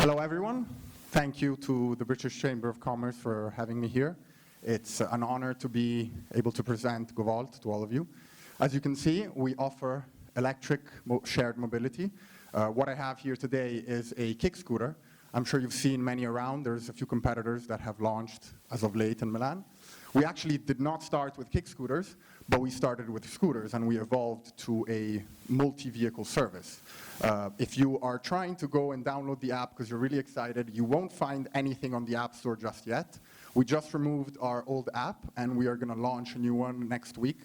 Hello, everyone. Thank you to the British Chamber of Commerce for having me here. It's an honor to be able to present GoVolt to all of you. As you can see, we offer electric shared mobility. What I have here today is a kick scooter. I'm sure you've seen many around. There's a few competitors that have launched as of late in Milan. We actually did not start with kick scooters, but we started with scooters and we evolved to a multi-vehicle service. If you are trying to go and download the app because you're really excited, you won't find anything on the App Store just yet. We just removed our old app and we are going to launch a new one next week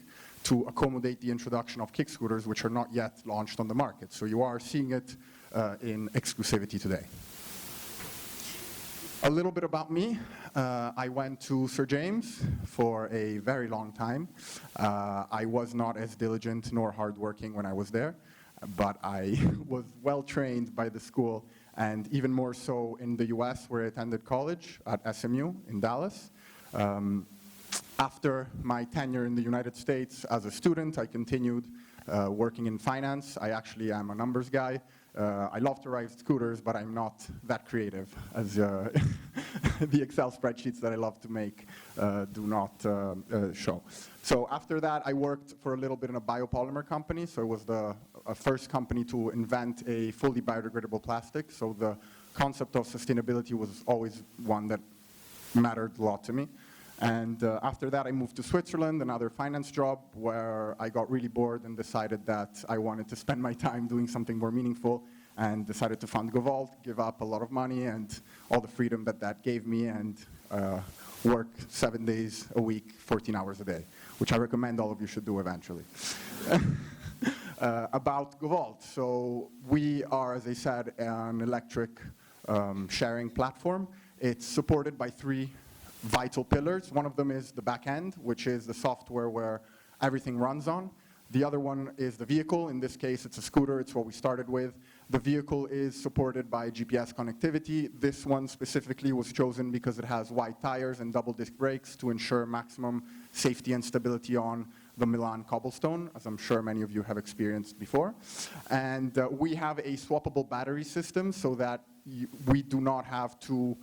to accommodate the introduction of kick scooters, which are not yet launched on the market. So you are seeing it in exclusivity today. A little bit about me. I went to Sir James for a very long time. I was not as diligent nor hardworking when I was there, but I was well trained by the school, and even more so in the US, where I attended college at SMU in Dallas. After my tenure in the United States as a student, I continued working in finance. I actually am a numbers guy. I love to ride scooters, but I'm not that creative, as the Excel spreadsheets that I love to make do not show. So after that, I worked for a little bit in a biopolymer company. So it was the first company to invent a fully biodegradable plastic. So the concept of sustainability was always one that mattered a lot to me. And after that, I moved to Switzerland, another finance job, where I got really bored and decided that I wanted to spend my time doing something more meaningful, and decided to fund GoVolt, give up a lot of money and all the freedom that that gave me, and work 7 days a week, 14 hours a day, which I recommend all of you should do eventually. About GoVolt. So we are, as I said, an electric sharing platform. It's supported by 3 vital pillars. One of them is the back end, which is the software where everything runs on. The other one is the vehicle. In this case, it's a scooter. It's what we started with. The vehicle is supported by GPS connectivity. This one specifically was chosen because it has wide tires and double disc brakes to ensure maximum safety and stability on the Milan cobblestone, as I'm sure many of you have experienced before. And we have a swappable battery system so that we do not have to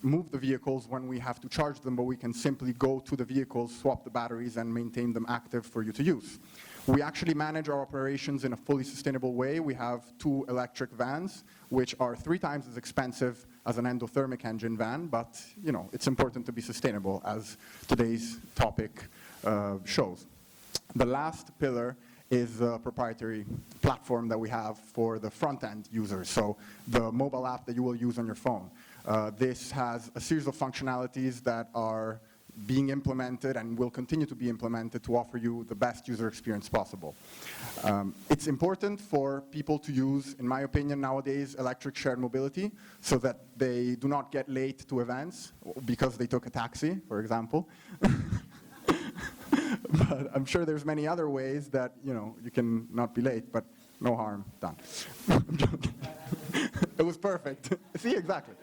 move the vehicles when we have to charge them, but we can simply go to the vehicles, swap the batteries, and maintain them active for you to use. We actually manage our operations in a fully sustainable way. We have 2 electric vans, which are 3 times as expensive as an endothermic engine van, but you know, it's important to be sustainable, as today's topic shows. The last pillar is the proprietary platform that we have for the front-end users, so the mobile app that you will use on your phone. This has a series of functionalities that are being implemented and will continue to be implemented to offer you the best user experience possible. It's important for people to use, in my opinion nowadays, electric shared mobility so that they do not get late to events because they took a taxi, for example. But I'm sure there's many other ways that, you know, you can not be late, but no harm done. I'm joking. It was perfect. See, exactly.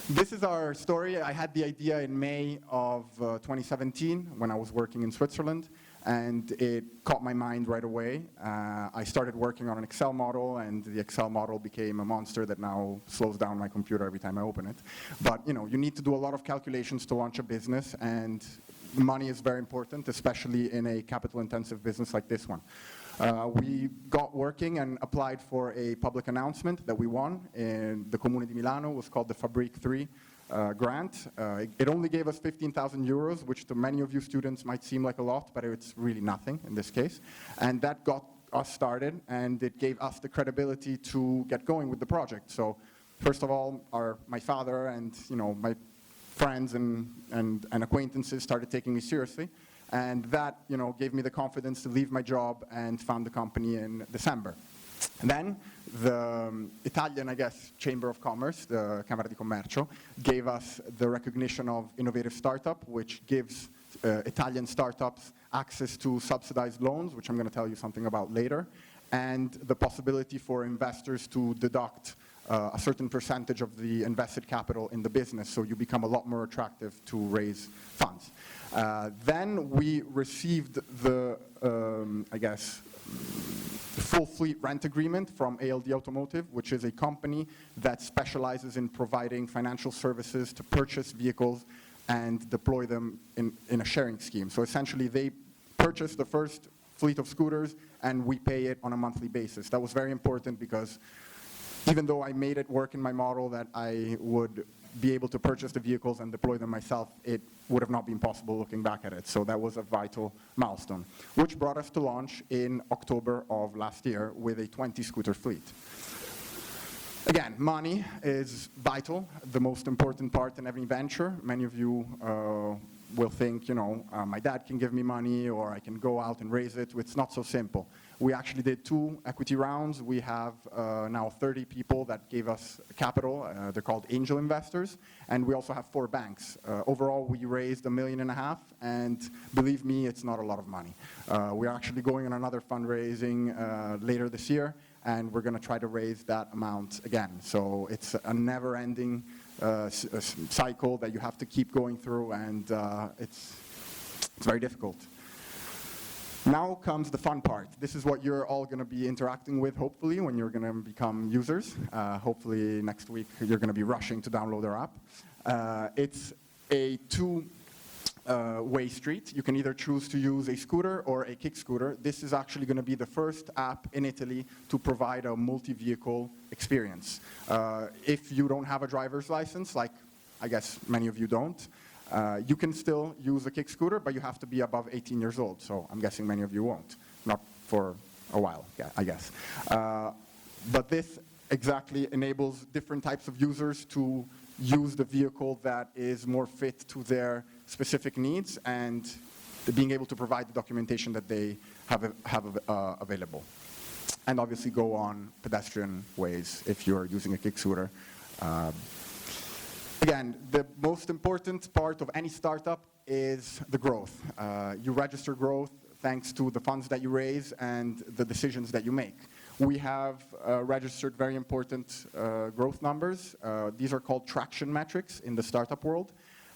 This is our story. I had the idea in May of 2017 when I was working in Switzerland, and it caught my mind right away. I started working on an Excel model, and the Excel model became a monster that now slows down my computer every time I open it. But you know, you need to do a lot of calculations to launch a business, and money is very important, especially in a capital-intensive business like this one. We got working and applied for a public announcement that we won in the Comune di Milano. It was called the Fabrique 3 grant. It only gave us 15,000 euros, which to many of you students might seem like a lot, but it's really nothing in this case. And that got us started, and it gave us the credibility to get going with the project. So first of all, my father and my friends and acquaintances started taking me seriously. And that, gave me the confidence to leave my job and found the company in December. And then the Italian, Chamber of Commerce, the Camera di Commercio, gave us the recognition of innovative startup, which gives Italian startups access to subsidized loans, which I'm going to tell you something about later, and the possibility for investors to deduct a certain percentage of the invested capital in the business, so you become a lot more attractive to raise funds. Then we received the, full fleet rent agreement from ALD Automotive, which is a company that specializes in providing financial services to purchase vehicles and deploy them in a sharing scheme. So essentially, they purchase the first fleet of scooters, and we pay it on a monthly basis. That was very important because even though I made it work in my model that I would be able to purchase the vehicles and deploy them myself, it would have not been possible looking back at it. So that was a vital milestone, which brought us to launch in October of last year with a 20-scooter fleet. Again, money is vital, the most important part in every venture. Many of you will think, my dad can give me money or I can go out and raise it. It's not so simple. We actually did 2 equity rounds. We have now 30 people that gave us capital. They're called angel investors. And we also have 4 banks. Overall, we raised $1.5 million. And believe me, it's not a lot of money. We're actually going on another fundraising later this year. And we're going to try to raise that amount again. So it's a never-ending cycle that you have to keep going through, and it's very difficult. Now comes the fun part. This is what you're all going to be interacting with, hopefully, when you're going to become users. Hopefully next week you're going to be rushing to download our app. It's a two-way street. You can either choose to use a scooter or a kick scooter. This is actually going to be the first app in Italy to provide a multi-vehicle experience. If you don't have a driver's license, like I guess many of you don't, you can still use a kick scooter, but you have to be above 18 years old. So I'm guessing many of you won't, not for a while, yeah, I guess. But this exactly enables different types of users to use the vehicle that is more fit to their specific needs and being able to provide the documentation that they have available. And obviously go on pedestrian ways if you're using a kick scooter. Again, the most important part of any startup is the growth. You register growth thanks to the funds that you raise and the decisions that you make. We have registered very important growth numbers. These are called traction metrics in the startup world.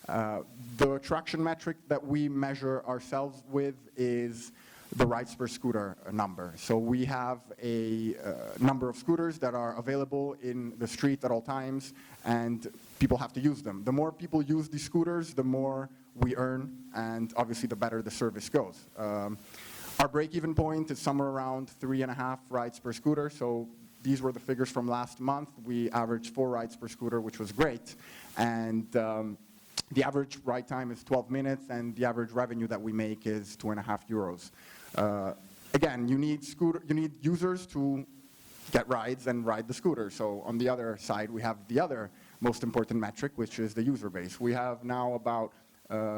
The traction metric that we measure ourselves with is the rides per scooter number. So we have a number of scooters that are available in the street at all times, and people have to use them. The more people use these scooters, the more we earn, and obviously the better the service goes. Our break-even point is somewhere around 3.5 rides per scooter. So these were the figures from last month. We averaged 4 rides per scooter, which was great. And the average ride time is 12 minutes, and the average revenue that we make is 2.5 euros. Again, you need users to get rides and ride the scooter. So on the other side, we have the other most important metric, which is the user base. We have now about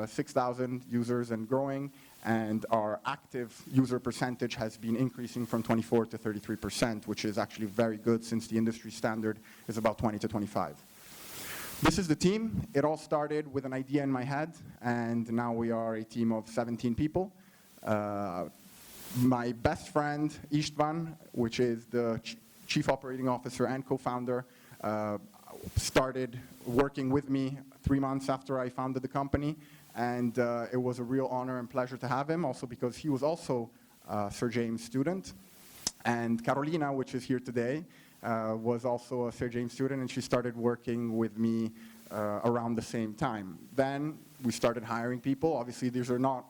6,000 users and growing, and our active user percentage has been increasing from 24 to 33%, which is actually very good since the industry standard is about 20 to 25. This is the team. It all started with an idea in my head, and now we are a team of 17 people. My best friend, Istvan, which is the chief operating officer and co-founder, started working with me 3 months after I founded the company, and it was a real honor and pleasure to have him, also because he was also a Sir James student. And Carolina, which is here today, was also a Sir James student, and she started working with me around the same time. Then we started hiring people. Obviously, these are not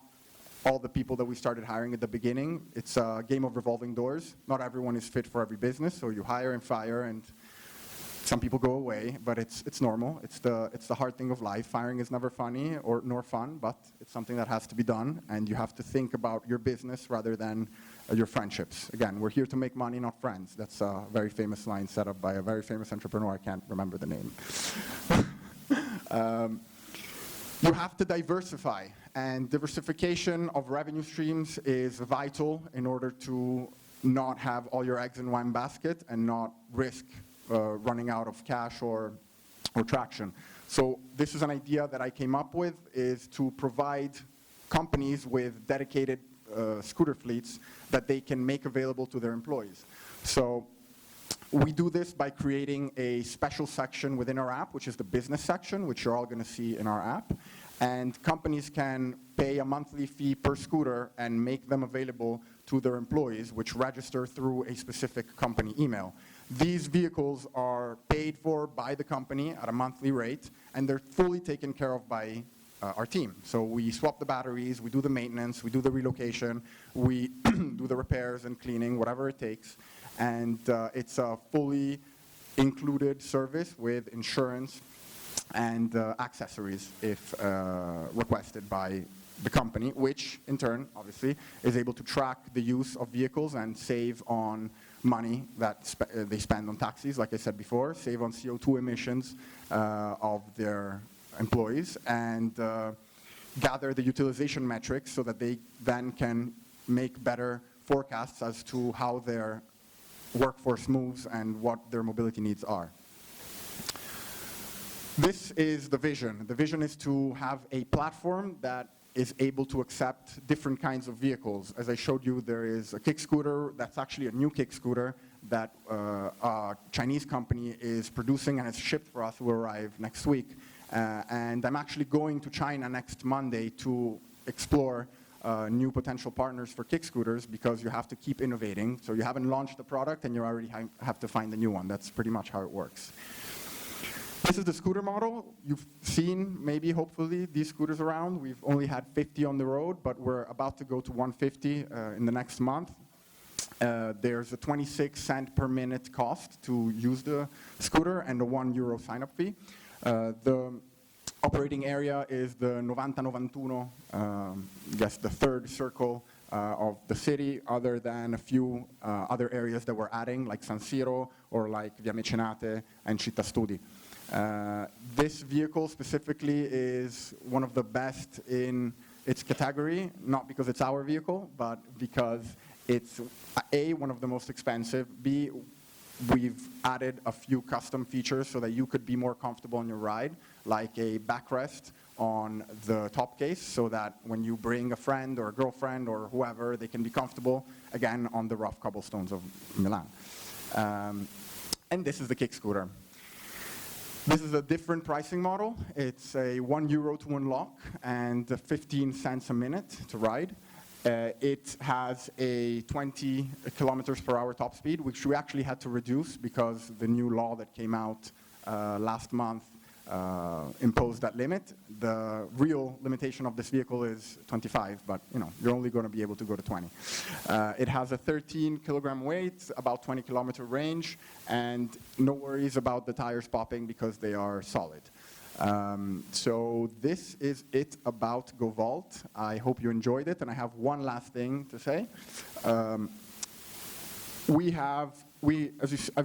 all the people that we started hiring at the beginning. It's a game of revolving doors. Not everyone is fit for every business, so you hire and fire, and some people go away, but it's normal. It's the hard thing of life. Firing is never funny nor fun, but it's something that has to be done, and you have to think about your business rather than your friendships. Again, we're here to make money, not friends. That's a very famous line set up by a very famous entrepreneur. I can't remember the name. You have to diversify, and diversification of revenue streams is vital in order to not have all your eggs in one basket and not risk running out of cash or traction. So this is an idea that I came up with, is to provide companies with dedicated scooter fleets that they can make available to their employees. So we do this by creating a special section within our app, which is the business section, which you're all going to see in our app. and companies can pay a monthly fee per scooter and make them available to their employees, which register through a specific company email. These vehicles are paid for by the company at a monthly rate, and they're fully taken care of by our team. So we swap the batteries, we do the maintenance, we do the relocation, we do the repairs and cleaning, whatever it takes, and it's a fully included service with insurance and accessories if requested by the company, which in turn, obviously, is able to track the use of vehicles and save on money that they spend on taxis, like I said before, save on CO2 emissions of their employees, and gather the utilization metrics so that they then can make better forecasts as to how their workforce moves and what their mobility needs are. This is the vision. The vision is to have a platform that is able to accept different kinds of vehicles. As I showed you, there is a kick scooter that's actually a new kick scooter that a Chinese company is producing and has shipped for us, will arrive next week. And I'm actually going to China next Monday to explore new potential partners for kick scooters, because you have to keep innovating. So you haven't launched the product and you already have to find a new one. That's pretty much how it works. This is the scooter model. You've seen, maybe, hopefully, these scooters around. We've only had 50 on the road, but we're about to go to 150 in the next month. There's a 26 cents per minute cost to use the scooter and a €1 sign-up fee. The operating area is the 90-91, I guess the third circle of the city, other than a few other areas that we're adding, like San Siro or like Via Mecenate and Città Studi. This vehicle specifically is one of the best in its category, not because it's our vehicle, but because it's A, one of the most expensive, B, we've added a few custom features so that you could be more comfortable on your ride, like a backrest on the top case, so that when you bring a friend or a girlfriend or whoever, they can be comfortable, again, on the rough cobblestones of Milan. And this is the kick scooter. This is a different pricing model. It's a €1 to unlock and 15 cents a minute to ride. It has a 20 kilometers per hour top speed, which we actually had to reduce because the new law that came out last month imposed that limit. The real limitation of this vehicle is 25, but you're only going to be able to go to 20. It has a 13 kilogram weight, about 20 kilometer range, and no worries about the tires popping because they are solid. So this is it about GoVolt. I hope you enjoyed it, and I have one last thing to say. As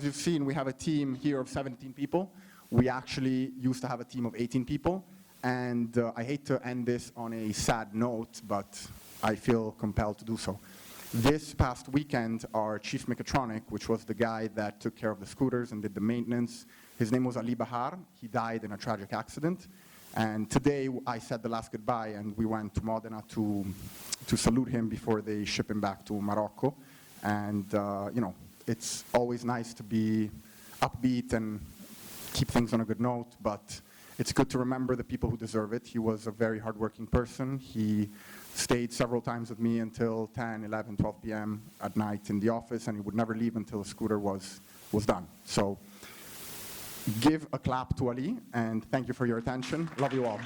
you've seen, we have a team here of 17 people. We actually used to have a team of 18 people, and I hate to end this on a sad note, but I feel compelled to do so. This past weekend, our chief mechatronic, which was the guy that took care of the scooters and did the maintenance, his name was Ali Bahar. He died in a tragic accident. And today, I said the last goodbye, and we went to Modena to salute him before they ship him back to Morocco. And, it's always nice to be upbeat and keep things on a good note, but it's good to remember the people who deserve it. He was a very hardworking person. He stayed several times with me until 10, 11, 12 p.m. at night in the office, and he would never leave until the scooter was done. So give a clap to Ali, and thank you for your attention. Love you all.